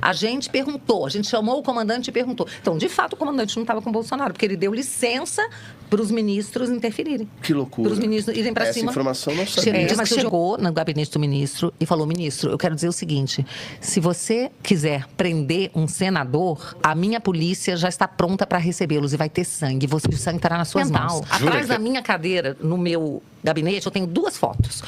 A gente perguntou, a gente chamou o comandante e perguntou. Então, de fato, o comandante não estava com o Bolsonaro, porque ele deu licença para os ministros interferirem. Que loucura. Para os ministros irem para cima. Essa informação não sabia. Mas chegou no gabinete do ministro e falou: ministro, eu quero dizer o seguinte, se você quiser prender um senador, a minha polícia já está pronta para recebê-los e vai ter sangue. O sangue estará nas suas mãos. Atrás da minha cadeira, no meu gabinete, eu tenho 2 fotos.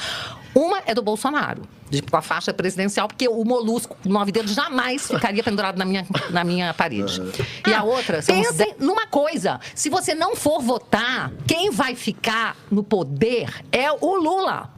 Uma é do Bolsonaro, com a faixa presidencial, porque o molusco, o 9 dedos, jamais ficaria pendurado na minha parede. E a outra... Pensem numa coisa, se você não for votar, quem vai ficar no poder é o Lula.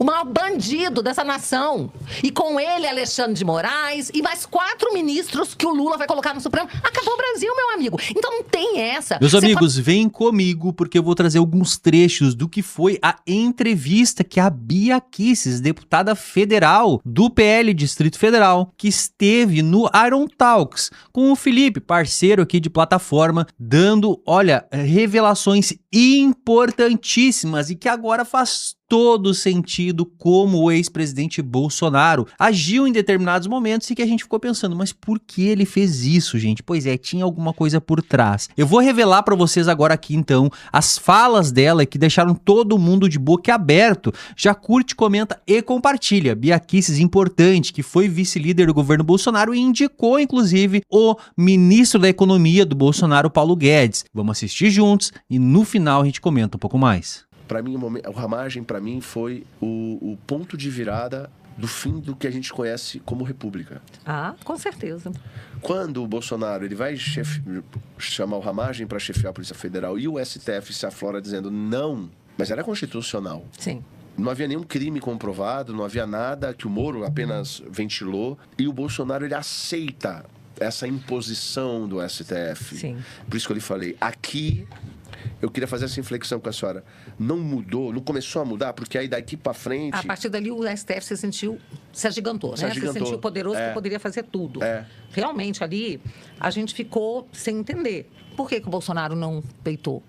O maior bandido dessa nação. E com ele, Alexandre de Moraes e mais 4 ministros que o Lula vai colocar no Supremo. Acabou o Brasil, meu amigo. Então não tem essa. Meus amigos, vem comigo, porque eu vou trazer alguns trechos do que foi a entrevista que a Bia Kicis, deputada federal do PL Distrito Federal, que esteve no Iron Talks com o Felipe, parceiro aqui de plataforma, dando, olha, revelações importantíssimas e que agora faz todo sentido como o ex-presidente Bolsonaro agiu em determinados momentos e que a gente ficou pensando, mas por que ele fez isso, gente? Pois é, tinha alguma coisa por trás. Eu vou revelar pra vocês agora aqui, então, as falas dela que deixaram todo mundo de boca aberto. Já curte, comenta e compartilha. Bia Kicis, importante, que foi vice-líder do governo Bolsonaro e indicou, inclusive, o ministro da Economia do Bolsonaro, Paulo Guedes. Vamos assistir juntos e no final a gente comenta um pouco mais. Para mim, o Ramagem, para mim, foi o ponto de virada do fim do que a gente conhece como república. Ah, com certeza. Quando o Bolsonaro ele vai chamar o Ramagem para chefiar a Polícia Federal e o STF se aflora dizendo não, mas era constitucional. Sim. Não havia nenhum crime comprovado, não havia nada que o Moro apenas ventilou. E o Bolsonaro, ele aceita essa imposição do STF. Sim. Por isso que eu lhe falei, aqui... Eu queria fazer essa inflexão com a senhora. Não mudou, não começou a mudar, porque aí daqui para frente... A partir dali o STF se agigantou, né? Se sentiu poderoso que poderia fazer tudo. Realmente, ali, a gente ficou sem entender. Por que o Bolsonaro não peitou?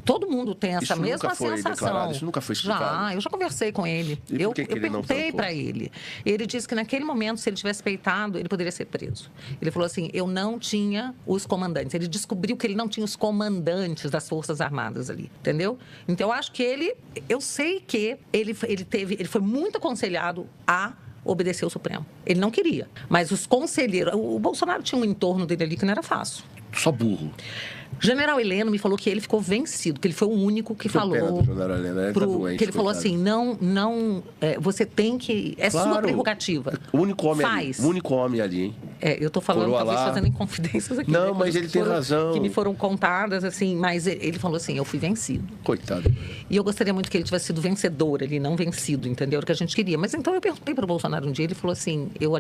Todo mundo tem essa mesma sensação. Declarado, isso nunca foi explicado. Eu já conversei com ele. Eu perguntei para ele. Ele disse que naquele momento, se ele tivesse peitado, ele poderia ser preso. Ele falou assim, eu não tinha os comandantes. Ele descobriu que ele não tinha os comandantes das Forças Armadas ali, entendeu? Então, eu acho que eu sei que ele foi muito aconselhado a obedecer o Supremo. Ele não queria. Mas os conselheiros... O Bolsonaro tinha um entorno dele ali que não era fácil. Só burro. General Heleno me falou que ele ficou vencido, que ele foi o único que falou. General Heleno, tá doente, que ele falou assim, não, você tem que... É claro, sua prerrogativa. O único homem ali, hein? Eu tô falando, Coroa talvez, lá. fazendo inconfidências aqui. Não, mas ele tem razão. Que me foram contadas, assim, mas ele falou assim, eu fui vencido. Coitado. E eu gostaria muito que ele tivesse sido vencedor ali, não vencido, entendeu? Era o que a gente queria. Mas então eu perguntei para o Bolsonaro um dia, ele falou assim, eu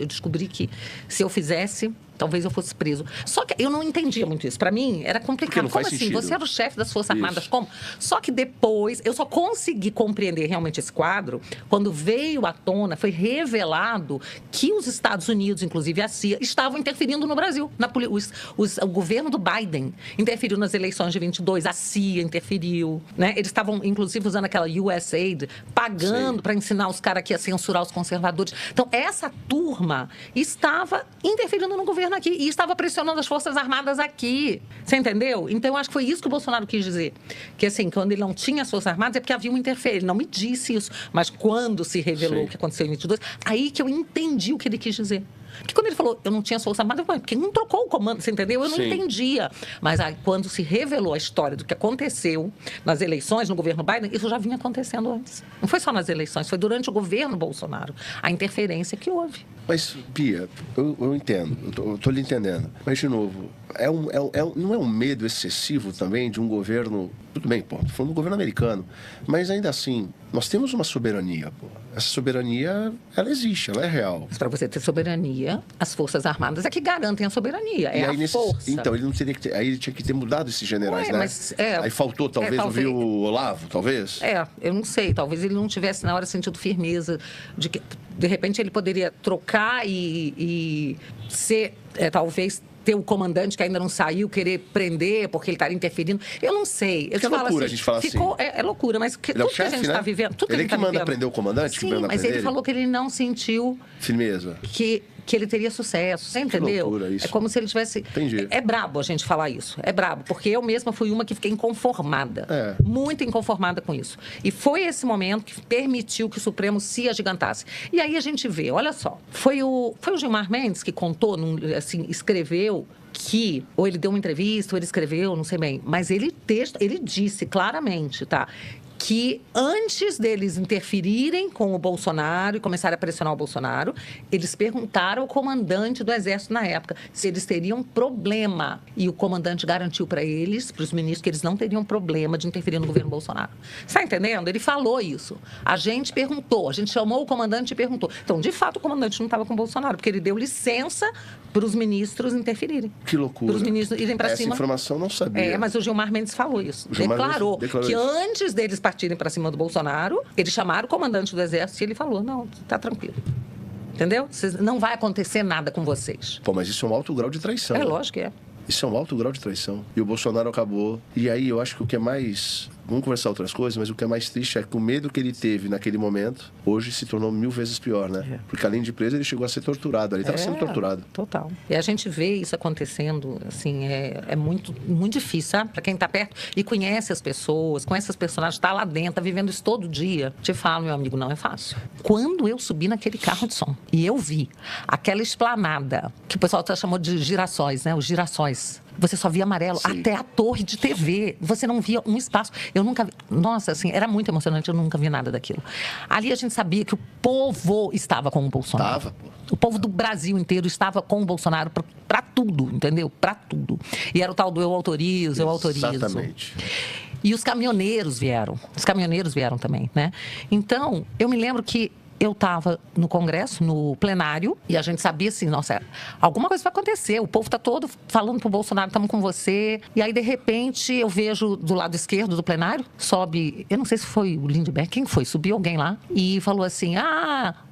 descobri que se eu fizesse, talvez eu fosse preso. Só que eu não entendia muito isso. Para mim, era complicado. Como assim? Sentido. Você era o chefe das Forças Armadas, como? Só que depois, eu só consegui compreender realmente esse quadro quando veio à tona, foi revelado que os Estados Unidos, inclusive a CIA, estavam interferindo no Brasil. O governo do Biden interferiu nas eleições de 22, a CIA interferiu, né? Eles estavam, inclusive, usando aquela USAID, pagando para ensinar os caras aqui a censurar os conservadores. Então, essa turma estava interferindo no governo aqui e estava pressionando as Forças Armadas aqui. Você entendeu? Então, eu acho que foi isso que o Bolsonaro quis dizer. Que, assim, quando ele não tinha as Forças Armadas, é porque havia uma interferência. Ele não me disse isso. Mas quando se revelou o que aconteceu em 22, aí que eu entendi o que ele quis dizer. Porque quando ele falou, eu não tinha Força Armada, eu falei, porque não trocou o comando, você entendeu? Eu não entendia. Mas aí, quando se revelou a história do que aconteceu nas eleições, no governo Biden, isso já vinha acontecendo antes. Não foi só nas eleições, foi durante o governo Bolsonaro. A interferência que houve. Mas, Bia, eu entendo, eu tô lhe entendendo. Mas, de novo, não é um medo excessivo também de um governo... Tudo bem, pô, tô falando do governo americano. Mas, ainda assim, nós temos uma soberania, pô. Essa soberania, ela existe, ela é real. Para você ter soberania, as Forças Armadas é que garantem a soberania, força. Então, ele não teria que ter... Aí ele tinha que ter mudado esses generais, né? Mas, aí faltou, talvez, ouvir o Olavo, talvez? Eu não sei. Talvez ele não tivesse, na hora, sentido firmeza de que, de repente, ele poderia trocar e ser, talvez... ter o comandante que ainda não saiu, querer prender porque ele estaria interferindo. Eu não sei. É loucura a gente falar assim. É loucura, mas tudo chefe, que a gente está vivendo... Ele que manda prender o comandante? Sim, mas ele falou que ele não sentiu... Firmeza. Que que ele teria sucesso. Você entendeu? loucura isso. É como se ele tivesse... Entendi. É brabo a gente falar isso. É brabo, porque eu mesma fui uma que fiquei inconformada. Muito inconformada com isso. E foi esse momento que permitiu que o Supremo se agigantasse. E aí a gente vê, olha só, foi o Gilmar Mendes que contou, assim, escreveu que, ou ele deu uma entrevista, ou ele escreveu, não sei bem, mas ele disse claramente, tá? Que antes deles interferirem com o Bolsonaro e começarem a pressionar o Bolsonaro, eles perguntaram ao comandante do Exército na época se eles teriam problema. E o comandante garantiu para eles, para os ministros, que eles não teriam problema de interferir no governo Bolsonaro. Você está entendendo? Ele falou isso. A gente perguntou, a gente chamou o comandante e perguntou. Então, de fato, o comandante não estava com o Bolsonaro, porque ele deu licença para os ministros interferirem. Que loucura. Para os ministros irem para cima. Essa informação eu não sabia. Mas o Gilmar Mendes falou isso. Declarou que isso. Antes deles partirem para cima do Bolsonaro, eles chamaram o comandante do Exército e ele falou, não, tá tranquilo. Entendeu? Não vai acontecer nada com vocês. Pô, mas isso é um alto grau de traição. É, lógico que é. Isso é um alto grau de traição. E o Bolsonaro acabou. E aí eu acho que o que é mais... Vamos conversar outras coisas, mas o que é mais triste é que o medo que ele teve naquele momento, hoje se tornou 1000 vezes pior, né? Porque além de preso, ele chegou a ser torturado. Ele estava sendo torturado. Total. E a gente vê isso acontecendo, assim, é muito, muito difícil, sabe? Para quem está perto e conhece as pessoas, conhece as personagens, está lá dentro, está vivendo isso todo dia. Te falo, meu amigo, não é fácil. Quando eu subi naquele carro de som e eu vi aquela esplanada, que o pessoal chamou de girassóis, né? Os girassóis. Você só via amarelo, Sim. Até a torre de TV. Você não via um espaço. Eu nunca vi. Nossa, assim, era muito emocionante, eu nunca vi nada daquilo. Ali a gente sabia que o povo estava com o Bolsonaro. Tava, pô. O povo do Brasil inteiro estava com o Bolsonaro para tudo, entendeu? Para tudo. E era o tal do eu autorizo, eu autorizo. Exatamente. E os caminhoneiros vieram. Os caminhoneiros vieram também, né? Então, eu me lembro que eu estava no Congresso, no plenário, e a gente sabia assim, nossa, alguma coisa vai acontecer. O povo está todo falando pro Bolsonaro, estamos com você. E aí, de repente, eu vejo do lado esquerdo do plenário, sobe, eu não sei se foi o Lindbergh, quem foi? Subiu alguém lá e falou assim,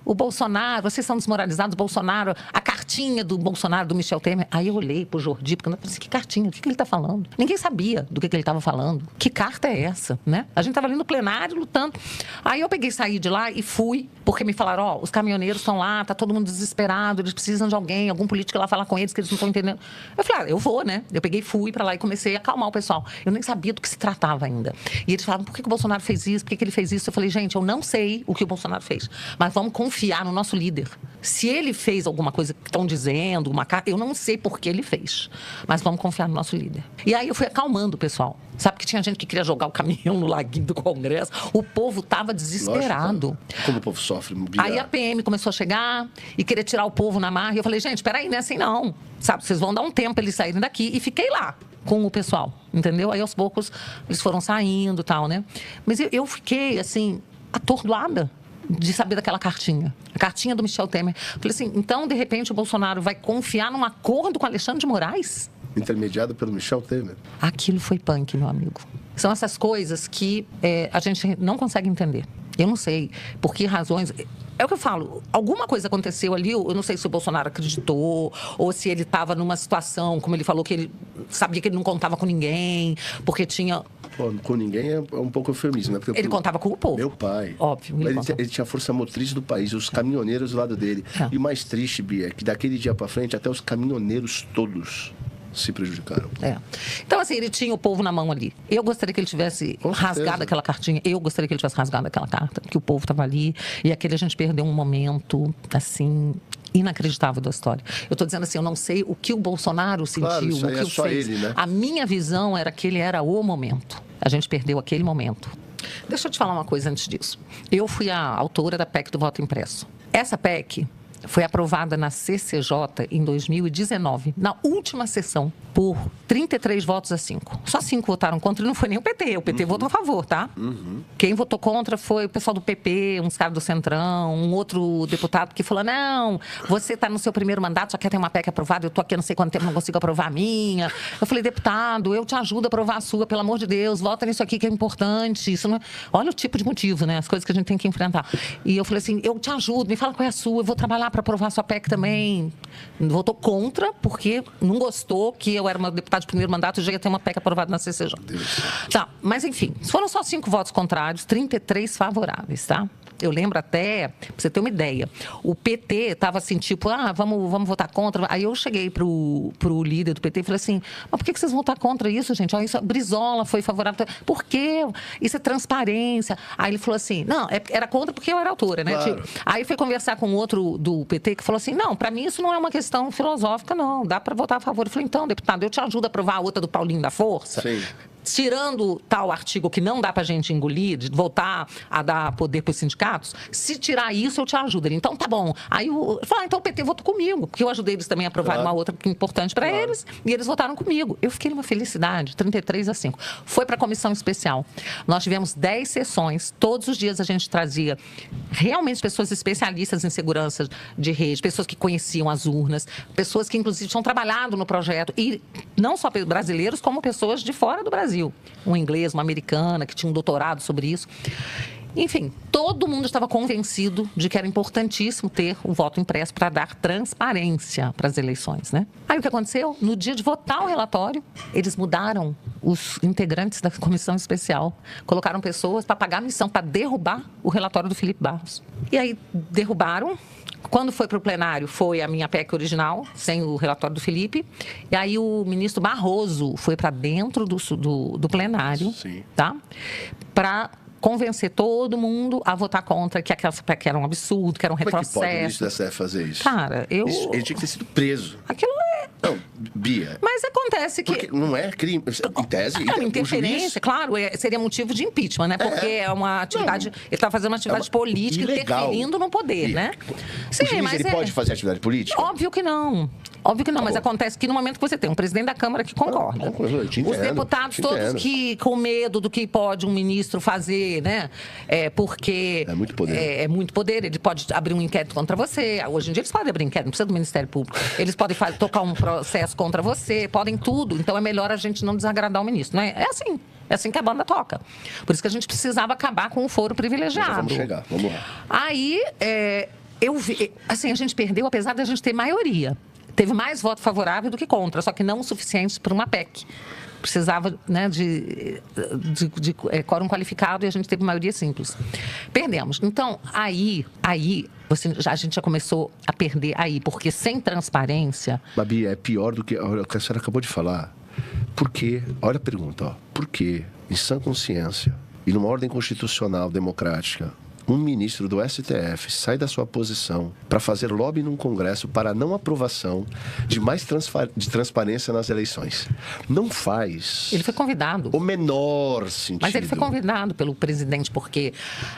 o Bolsonaro, vocês são desmoralizados, Bolsonaro, a cartinha do Bolsonaro, do Michel Temer. Aí eu olhei pro Jordi, porque eu pensei, que cartinha? O que ele está falando? Ninguém sabia do que ele estava falando. Que carta é essa, né? A gente estava ali no plenário, lutando. Aí eu peguei, saí de lá e fui, porque me falaram, os caminhoneiros estão lá, tá todo mundo desesperado, eles precisam de alguém, algum político lá falar com eles, que eles não estão entendendo. Eu falei, eu vou, né? Eu peguei, fui para lá e comecei a acalmar o pessoal. Eu nem sabia do que se tratava ainda. E eles falavam, por que o Bolsonaro fez isso? Por que ele fez isso? Eu falei, gente, eu não sei o que o Bolsonaro fez, mas vamos confiar no nosso líder. Se ele fez alguma coisa que estão dizendo, uma carta, eu não sei por que ele fez, mas vamos confiar no nosso líder. E aí eu fui acalmando o pessoal. Sabe que tinha gente que queria jogar o caminhão no laguinho do Congresso. O povo estava desesperado. Lógico, como o povo sofre. Aí a PM começou a chegar e querer tirar o povo na marra. E eu falei, gente, peraí, não é assim não. Sabe, vocês vão dar um tempo para eles saírem daqui. E fiquei lá com o pessoal, entendeu? Aí aos poucos eles foram saindo e tal, né? Mas eu fiquei, assim, atordoada de saber daquela cartinha. A cartinha do Michel Temer. Falei assim, então, de repente, o Bolsonaro vai confiar num acordo com Alexandre de Moraes? Intermediado pelo Michel Temer. Aquilo foi punk, meu amigo. São essas coisas que a gente não consegue entender. Eu não sei por que razões... É o que eu falo, alguma coisa aconteceu ali, eu não sei se o Bolsonaro acreditou, ou se ele estava numa situação, como ele falou, que ele sabia que ele não contava com ninguém, porque tinha... Pô, com ninguém é um pouco eufemismo, né? Porque ele contava com o povo. Meu pai. Óbvio. Ele tinha a força motriz do país, os caminhoneiros do lado dele. E o mais triste, Bia, é que daquele dia para frente, até os caminhoneiros todos se prejudicaram. Então, assim, ele tinha o povo na mão ali. Eu gostaria que ele tivesse rasgado aquela cartinha. Eu gostaria que ele tivesse rasgado aquela carta, que o povo estava ali. E aquele a gente perdeu um momento, assim, inacreditável da história. Eu estou dizendo assim, eu não sei o que o Bolsonaro sentiu, claro, isso o que é só fez. Ele, né? A minha visão era que ele era o momento. A gente perdeu aquele momento. Deixa eu te falar uma coisa antes disso. Eu fui a autora da PEC do voto impresso. Essa PEC foi aprovada na CCJ em 2019, na última sessão, por 33 votos a 5. Só 5 votaram contra e não foi nem o PT. O PT votou a favor, tá? Quem votou contra foi o pessoal do PP, uns caras do Centrão, um outro deputado que falou, não, você está no seu primeiro mandato, só quer ter uma PEC aprovada, eu estou aqui há não sei quanto tempo, não consigo aprovar a minha. Eu falei, deputado, eu te ajudo a aprovar a sua, pelo amor de Deus, vota nisso aqui que é importante. Isso não é... Olha o tipo de motivo, né? As coisas que a gente tem que enfrentar. E eu falei assim, eu te ajudo, me fala qual é a sua, eu vou trabalhar para aprovar a sua PEC também. Votou contra, porque não gostou que eu era uma deputada de primeiro mandato e já ia ter uma PEC aprovada na CCJ. Tá, mas enfim, foram só 5 votos contrários, 33 favoráveis, tá? Eu lembro até, pra você ter uma ideia, o PT estava assim, tipo, vamos votar contra. Aí eu cheguei pro líder do PT e falei assim, mas por que vocês vão votar contra isso, gente? Isso, Brizola foi favorável. Por quê? Isso é transparência. Aí ele falou assim, não, era contra porque eu era autora, né? Claro. Tipo, aí foi conversar com outro do PT que falou assim, não, para mim isso não é uma questão filosófica, não. Dá para votar a favor. Eu falei, então, deputado, eu te ajudo a aprovar a outra do Paulinho da Força. Sim. Tirando tal artigo que não dá pra gente engolir, de voltar a dar poder para os sindicatos, se tirar isso, eu te ajudo. Ele, então, tá bom. Aí eu falei, então o PT votou comigo, porque eu ajudei eles também a aprovar uma outra importante para eles, e eles votaram comigo. Eu fiquei numa felicidade, 33-5. Foi para a comissão especial. Nós tivemos 10 sessões, todos os dias a gente trazia realmente pessoas especialistas em segurança de rede, pessoas que conheciam as urnas, pessoas que, inclusive, tinham trabalhado no projeto, e não só brasileiros, como pessoas de fora do Brasil. Um inglês, uma americana, que tinha um doutorado sobre isso. Enfim, todo mundo estava convencido de que era importantíssimo ter o voto impresso para dar transparência para as eleições, né? Aí o que aconteceu? No dia de votar o relatório, eles mudaram os integrantes da comissão especial. Colocaram pessoas para pagar a missão, para derrubar o relatório do Felipe Barros. E aí derrubaram. Quando foi para o plenário, foi a minha PEC original, sem o relatório do Felipe. E aí o ministro Barroso foi para dentro do plenário, tá? Para convencer todo mundo a votar contra, que aquela PEC era um absurdo, que era um retrocesso. Como é que pode o ministro da STF fazer isso? Cara, Ele tinha que ter sido preso. Aquilo é... Não, Bia. Mas acontece que... Porque não é crime. Em tese, uma interferência, juiz... claro, seria motivo de impeachment, né? Porque é uma atividade... Ele está fazendo uma atividade política, ilegal. Interferindo no poder, né? Sim, o juiz, ele pode fazer atividade política? Óbvio que não. Óbio que não, mas acontece que no momento que você tem um presidente da Câmara que concorda, os deputados todos que com medo do que pode um ministro fazer, né? Porque... É muito poder. É muito poder, ele pode abrir um inquérito contra você. Hoje em dia eles podem abrir inquérito, não precisa do Ministério Público. Eles podem tocar um processo contra você, podem tudo. Então é melhor a gente não desagradar o ministro, né? É assim que a banda toca. Por isso que a gente precisava acabar com o foro privilegiado. Vamos chegar, vamos lá. Aí, eu vi... Assim, a gente perdeu, apesar de a gente ter maioria. Teve mais voto favorável do que contra, só que não o suficiente para uma PEC. Precisava, né, de quórum qualificado e a gente teve maioria simples. Perdemos. Então, aí a gente já começou a perder aí, porque sem transparência... Babi, é pior do que o que a senhora acabou de falar. Por quê? Olha a pergunta, ó. Por quê, em sã consciência e numa ordem constitucional democrática, um ministro do STF sai da sua posição para fazer lobby num Congresso para a não aprovação de mais transparência nas eleições? Não faz... Ele foi convidado. O menor sentido. Mas ele foi convidado pelo presidente, porque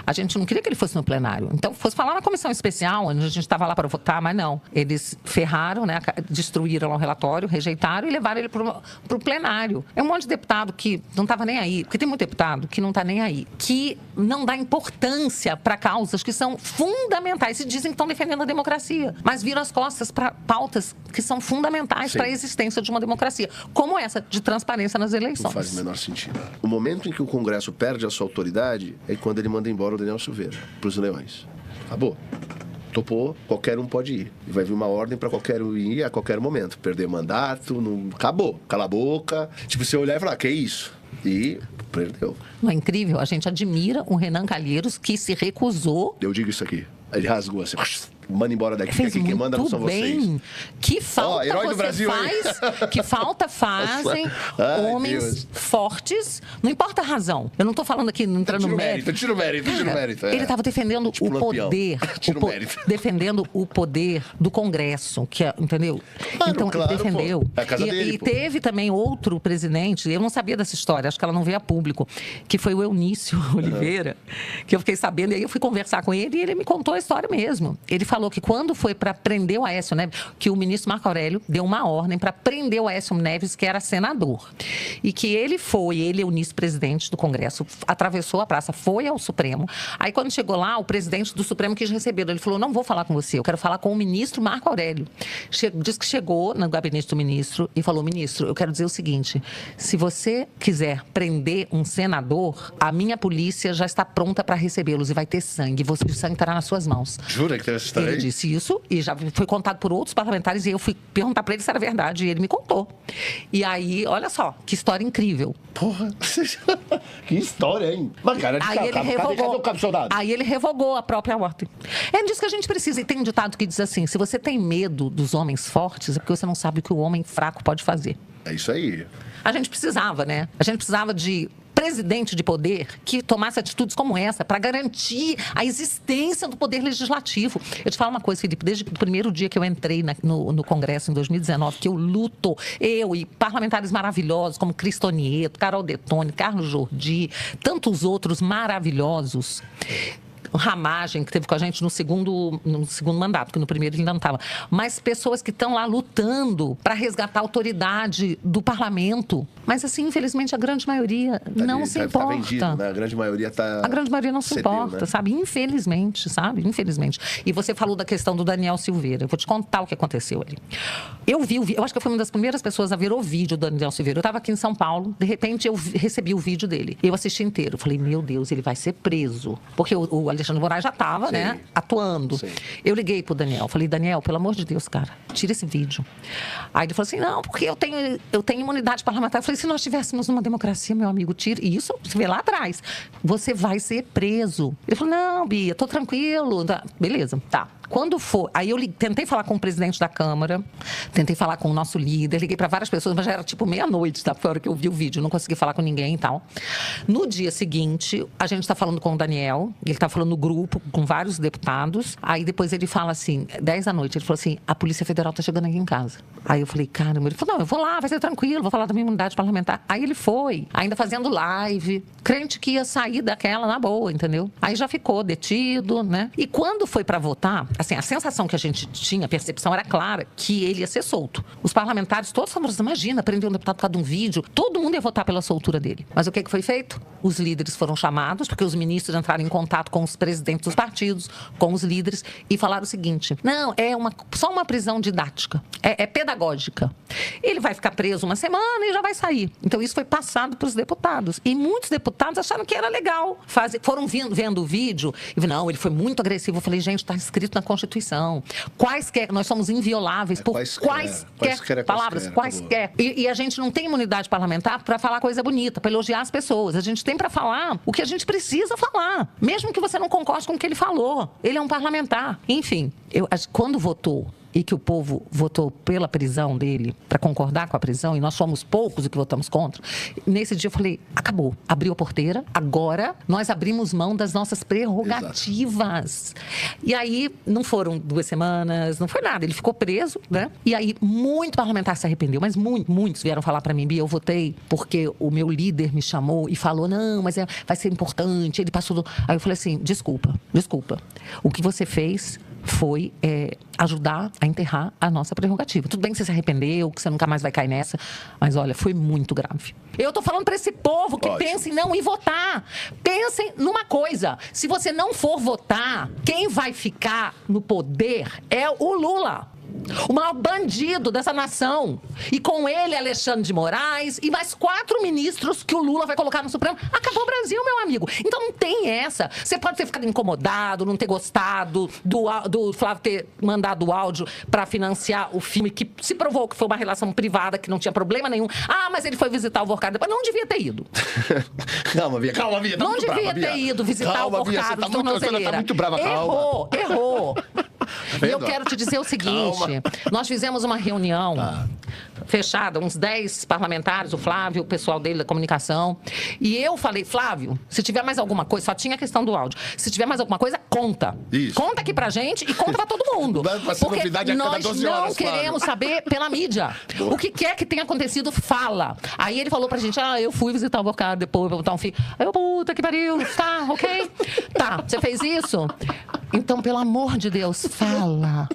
a gente não queria que ele fosse no plenário. Então, fosse falar na comissão especial, onde a gente estava lá para votar, mas não. Eles ferraram, né, destruíram o relatório, rejeitaram e levaram ele para o plenário. É um monte de deputado que não estava nem aí, porque tem muito deputado que não está nem aí, que não dá importância para causas que são fundamentais e dizem que estão defendendo a democracia, mas viram as costas para pautas que são fundamentais para a existência de uma democracia, como essa de transparência nas eleições. Não faz o menor sentido. O momento em que o Congresso perde a sua autoridade é quando ele manda embora o Daniel Silveira para os Leões. Acabou. Topou, qualquer um pode ir. E vai vir uma ordem para qualquer um ir a qualquer momento. Perder mandato, não... acabou. Cala a boca. Tipo, você olhar e falar, que isso? E perdeu. Não é incrível? A gente admira o Renan Calheiros, que se recusou. Eu digo isso aqui. Ele rasgou assim, manda embora daqui, fez aqui, quem manda não são bem. vocês. Que falta herói do você Brasil, faz, que falta fazem homens Deus. fortes, não importa a razão. Eu não estou falando aqui, não entrando no mérito. Tira o mérito. Ele estava defendendo tipo o poder, defendendo o poder do Congresso, que é, entendeu? Claro, então claro, ele defendeu. É a casa dele, e teve também outro presidente, eu não sabia dessa história, acho que ela não veio a público, que foi o Eunício Oliveira, que eu fiquei sabendo, e aí eu fui conversar com ele e ele me contou a história mesmo. Ele falou que quando foi para prender o Aécio Neves, que o ministro Marco Aurélio deu uma ordem para prender o Aécio Neves, que era senador. E que ele Eunício, presidente do Congresso, atravessou a praça, foi ao Supremo. Aí quando chegou lá, o presidente do Supremo quis recebê-lo. Ele falou, não vou falar com você, eu quero falar com o ministro Marco Aurélio. Diz que chegou no gabinete do ministro e falou, ministro, eu quero dizer o seguinte, se você quiser prender um senador, a minha polícia já está pronta para recebê-los e vai ter sangue. O sangue estará nas suas mãos. Jura que teve essa história? Ele disse isso e já foi contado por outros parlamentares e eu fui perguntar para ele se era verdade e ele me contou. E aí, olha só, que história incrível. Porra, que história, hein? Mas, cara, Aí ele revogou. Aí ele revogou a própria ordem. É disso que a gente precisa. E tem um ditado que diz assim: se você tem medo dos homens fortes, é porque você não sabe o que o homem fraco pode fazer. É isso aí. A gente precisava, né? A gente precisava de presidente de poder que tomasse atitudes como essa para garantir a existência do poder legislativo. Eu te falo uma coisa, Felipe, desde o primeiro dia que eu entrei no Congresso em 2019, que eu luto, eu e parlamentares maravilhosos como Cristo Nieto, Carol Detone, Carlos Jordi, tantos outros maravilhosos, Ramagem, que teve com a gente no segundo mandato, porque no primeiro ele ainda não estava. Mas pessoas que estão lá lutando para resgatar a autoridade do parlamento. Mas, assim, infelizmente, a grande maioria não se importa. Tá vendido, né? A grande maioria tá... A grande maioria não se importa, né? Sabe? Infelizmente, sabe? Infelizmente. E você falou da questão do Daniel Silveira. Eu vou te contar o que aconteceu ali. Eu acho que eu fui uma das primeiras pessoas a ver o vídeo do Daniel Silveira. Eu estava aqui em São Paulo, de repente eu recebi o vídeo dele. Eu assisti inteiro. Falei, meu Deus, ele vai ser preso. Porque o Alexandre de Moraes já estava, né, atuando. Sim. Eu liguei pro Daniel, falei, Daniel, pelo amor de Deus, cara, tira esse vídeo. Aí ele falou assim, não, porque eu tenho imunidade parlamentar. Eu falei, se nós estivéssemos numa democracia, meu amigo, tira. E isso, você vê lá atrás, você vai ser preso. Ele falou, não, Bia, tô tranquilo. Tá. Beleza, tá. Quando for, aí eu tentei falar com o presidente da Câmara, tentei falar com o nosso líder, liguei para várias pessoas, mas já era tipo meia-noite, tá? Foi a hora que eu vi o vídeo, não consegui falar com ninguém e tal. No dia seguinte, a gente tá falando com o Daniel, ele tá falando no grupo com vários deputados, aí depois ele fala assim, 10 da noite, ele falou assim, a Polícia Federal tá chegando aqui em casa. Aí eu falei, caramba, ele falou, não, eu vou lá, vai ser tranquilo, vou falar da minha imunidade parlamentar. Aí ele foi, ainda fazendo live, crente que ia sair daquela na boa, entendeu? Aí já ficou detido, né? E quando foi para votar, assim, a sensação que a gente tinha, a percepção era clara, que ele ia ser solto. Os parlamentares todos falaram, imagina, prender um deputado por causa de um vídeo, todo mundo ia votar pela soltura dele. Mas o que foi feito? Os líderes foram chamados, porque os ministros entraram em contato com os presidentes dos partidos, com os líderes, e falaram o seguinte, não, é só uma prisão didática, é pedagógica. Ele vai ficar preso uma semana e já vai sair. Então isso foi passado para os deputados. E muitos deputados acharam que era legal. Foram vendo o vídeo e não, ele foi muito agressivo. Eu falei, gente, está escrito na Constituição. Nós somos invioláveis por quaisquer palavras, quaisquer. E a gente não tem imunidade parlamentar para falar coisa bonita, para elogiar as pessoas. A gente tem para falar o que a gente precisa falar. Mesmo que você não concorde com o que ele falou. Ele é um parlamentar. Enfim, quando votou e que o povo votou pela prisão dele, para concordar com a prisão, e nós fomos poucos os que votamos contra, nesse dia eu falei, acabou, abriu a porteira, agora nós abrimos mão das nossas prerrogativas. Exato. E aí, não foram 2 semanas, não foi nada, ele ficou preso, né? E aí, muito parlamentar se arrependeu, mas muitos vieram falar para mim, Bia, eu votei porque o meu líder me chamou e falou, não, mas vai ser importante, ele passou... Aí eu falei assim, desculpa, o que você fez foi ajudar a enterrar a nossa prerrogativa. Tudo bem que você se arrependeu, que você nunca mais vai cair nessa, mas olha, foi muito grave. Eu tô falando para esse povo que pensa em não ir votar. Pensem numa coisa, se você não for votar, quem vai ficar no poder é o Lula. O maior bandido dessa nação. E com ele, Alexandre de Moraes e mais 4 ministros que o Lula vai colocar no Supremo. Acabou o Brasil, meu amigo. Então não tem essa. Você pode ter ficado incomodado, não ter gostado do Flávio ter mandado o áudio para financiar o filme, que se provou que foi uma relação privada, que não tinha problema nenhum. Ah, mas ele foi visitar o Forcado. Não devia ter ido. Calma, Bia. Tá não devia ter ido visitar o Forcado de tornozeleira. Tá muito brava, calma. Errou. E eu quero te dizer o seguinte, nós fizemos uma reunião fechada, uns 10 parlamentares, o Flávio, o pessoal dele da comunicação, e eu falei, Flávio, se tiver mais alguma coisa, só tinha a questão do áudio, se tiver mais alguma coisa, conta. Isso. Conta aqui pra gente e conta pra todo mundo. Porque nós não queremos saber pela mídia. O que quer que tenha acontecido, fala. Aí ele falou pra gente, eu fui visitar o Bocado depois pra botar um filho. Aí eu, puta que pariu, tá, ok? Tá, você fez isso? Então, pelo amor de Deus, fala.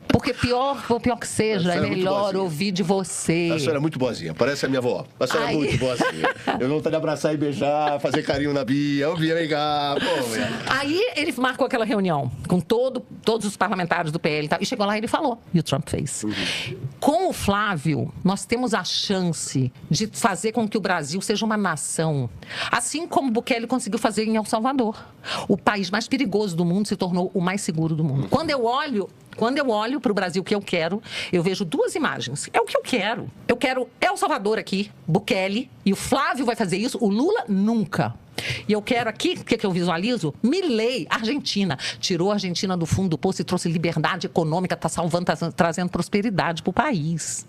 Porque pior que seja, é melhor ouvir de você. A senhora é muito boazinha, parece a minha avó. A senhora é muito boazinha. Eu não vontade de abraçar e beijar, fazer carinho na Bia. Eu via, vem cá. Aí ele marcou aquela reunião com todos os parlamentares do PL e chegou lá e ele falou. E o Trump fez. Com o Flávio, nós temos a chance de fazer com que o Brasil seja uma nação. Assim como o Bukele conseguiu fazer em El Salvador. O país mais perigoso do mundo se tornou o mais seguro do mundo. Quando eu olho para o Brasil que eu quero, eu vejo duas imagens. É o que eu quero. Eu quero El Salvador aqui, Bukele, e o Flávio vai fazer isso, o Lula nunca. E eu quero aqui, o que eu visualizo? Milei, Argentina. Tirou a Argentina do fundo do poço e trouxe liberdade econômica, está salvando, trazendo prosperidade para o país.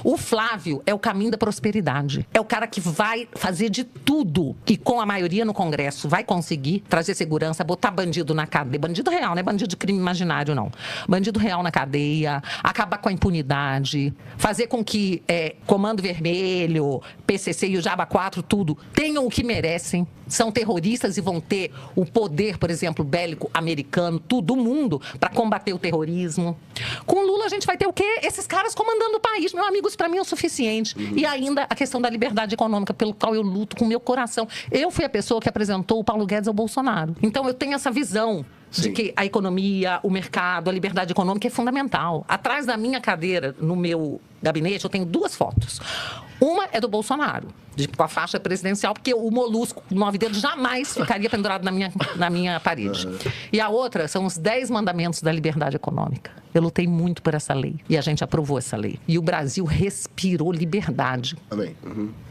O Flávio é o caminho da prosperidade. É o cara que vai fazer de tudo e com a maioria no Congresso vai conseguir trazer segurança, botar bandido na cadeia. Bandido real, não é bandido de crime imaginário, não. Bandido real na cadeia, acabar com a impunidade, fazer com que Comando Vermelho, PCC e o Jaba 4, tudo, tenham o que merecem. São terroristas e vão ter o poder, por exemplo, bélico americano, todo mundo, para combater o terrorismo. Com o Lula a gente vai ter o quê? Esses caras comandando o país. Meu amigo, isso para mim é o suficiente. E ainda a questão da liberdade econômica, pelo qual eu luto com o meu coração. Eu fui a pessoa que apresentou o Paulo Guedes ao Bolsonaro. Então eu tenho essa visão de que a economia, o mercado, a liberdade econômica é fundamental. Atrás da minha cadeira, no meu gabinete, eu tenho duas fotos. Uma é do Bolsonaro, com a faixa presidencial, porque o molusco 9 dedos jamais ficaria pendurado na minha parede. E a outra são os 10 mandamentos da liberdade econômica. Eu lutei muito por essa lei e a gente aprovou essa lei. E o Brasil respirou liberdade. Amém.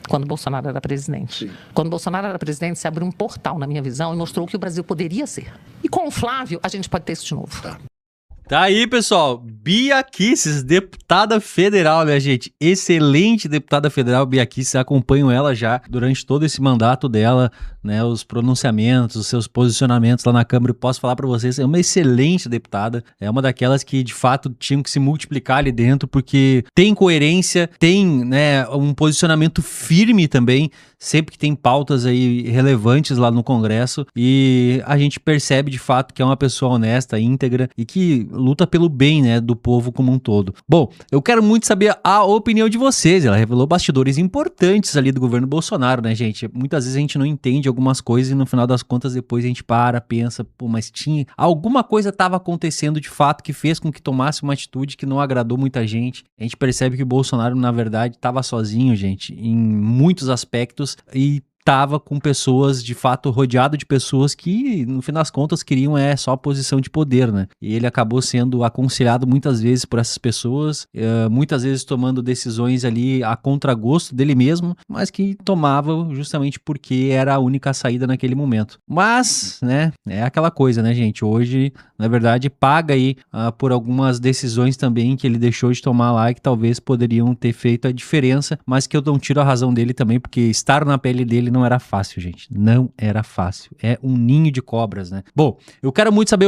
Quando Bolsonaro era presidente. Sim. Quando Bolsonaro era presidente, se abriu um portal, na minha visão, e mostrou o que o Brasil poderia ser. E com o Flávio, a gente pode ter isso de novo. Tá aí, pessoal. Bia Kicis, deputada federal, minha gente. Excelente deputada federal, Bia Kicis. Acompanho ela já durante todo esse mandato dela, né? Os pronunciamentos, os seus posicionamentos lá na Câmara. Eu posso falar pra vocês, é uma excelente deputada. É uma daquelas que, de fato, tinham que se multiplicar ali dentro, porque tem coerência, tem, né, um posicionamento firme também, sempre que tem pautas aí relevantes lá no Congresso. E a gente percebe, de fato, que é uma pessoa honesta, íntegra e que luta pelo bem, né, do povo como um todo. Bom, eu quero muito saber a opinião de vocês. Ela revelou bastidores importantes ali do governo Bolsonaro, né, gente? Muitas vezes a gente não entende algumas coisas e no final das contas depois a gente pensa, pô, mas tinha... Alguma coisa estava acontecendo de fato que fez com que tomasse uma atitude que não agradou muita gente. A gente percebe que o Bolsonaro, na verdade, estava sozinho, gente, em muitos aspectos e estava com pessoas, de fato, rodeado de pessoas que, no fim das contas, queriam só a posição de poder, né? E ele acabou sendo aconselhado muitas vezes por essas pessoas, muitas vezes tomando decisões ali a contragosto dele mesmo, mas que tomava justamente porque era a única saída naquele momento. Mas, né, é aquela coisa, né, gente? Hoje, na verdade, paga aí por algumas decisões também que ele deixou de tomar lá e que talvez poderiam ter feito a diferença, mas que eu não tiro a razão dele também, porque estar na pele dele não era fácil, gente. Não era fácil. É um ninho de cobras, né? Bom, eu quero muito saber